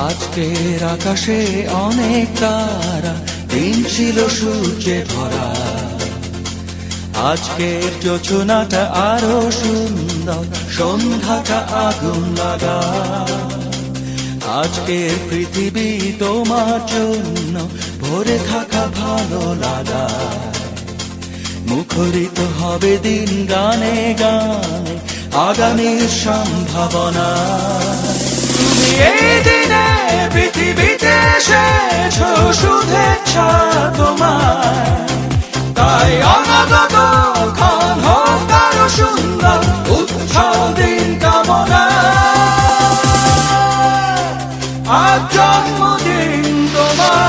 আজকের আকাশে অনেক তারা, দিন ছিল সূর্যে ভরা। আজকের যোজনাটা আরো সুন্দর, সন্ধ্যাটা আগুন লাগা। আজকের পৃথিবী তোমার জন্য ভরে থাকা ভালো লাগা। মুখরিত হবে দিন গানে গানে, আগামীর সম্ভাবনা। তুমি এই দিনে পৃথিবীতে এসেছো, শুভেচ্ছা তোমার। তাই অনাগত ক্ষণ হোক আরো সুন্দর, উৎসব দিন কামনা। আজ জন্মদিন তোমার।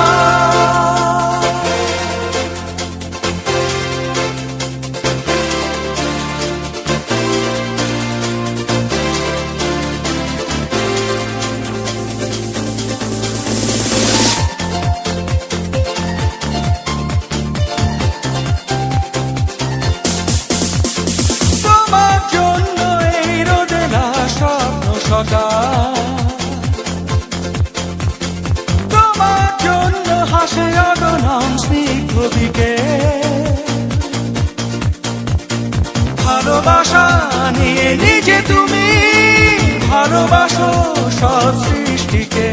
তোমার জন্য হাসে অগণন স্নিগ্ধ দিকে। ভালোবাসা নিয়ে নিজে তুমি ভালোবাসো সব সৃষ্টিকে।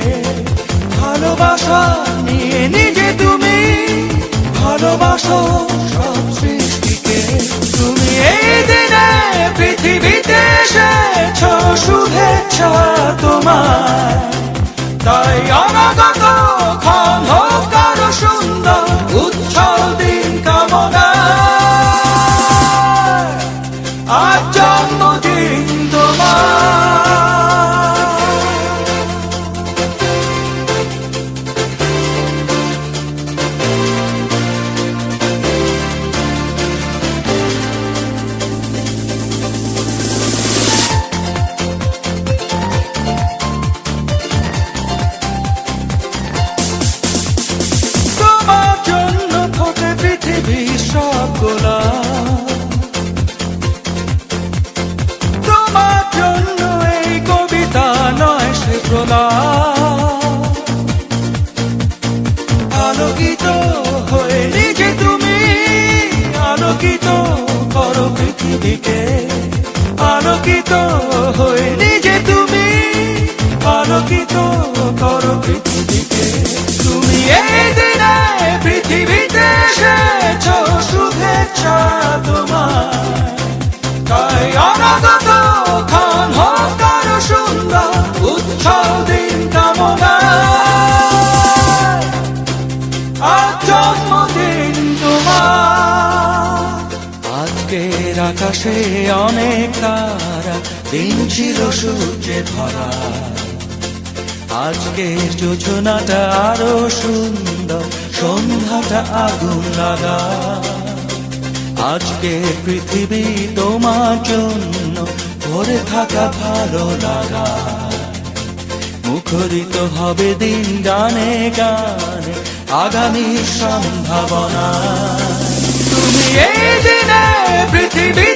ভালোবাসা নিয়ে নিজে তুমি ভালোবাসো সব সৃষ্টিকে। তুমি এই দিনে পৃথিবীতে এসেছো, শুভেচ্ছা তোমার। তাই অনাগত ক্ষণ হোক আরো সুন্দর, উৎসব দিন কামনা। আজ জন্মদিন তোমার। তোমার জন্য এই কবিতা নয় সে প্রলাপ। আলোকিত হয়ে নিজে তুমি আলোকিত করো পৃথিবীকে। আলোকিত হয়ে নিজে তুমি আলোকিত করো পৃথিবীকে। তুমি এই দিনে পৃথিবীতে এসেছো, শুভেচ্ছা তোমার। তাই অনাগত ক্ষণ হোক আরো সুন্দর, উৎসব দিন কামনা। আজ জন্মদিন তোমার। আজকের আকাশে অনেক তারা, দিন ছিল সূর্যে ভরা। আজকের যোজনাটা আরো সুন্দর, সন্ধ্যাটা আগুন লাগা। আজকের পৃথিবী তোমার জন্য ভরে থাকা ভালো লাগা। মুখরিত হবে দিন গানে গানে, আগামীর সম্ভাবনা। তুমি এই দিনে পৃথিবী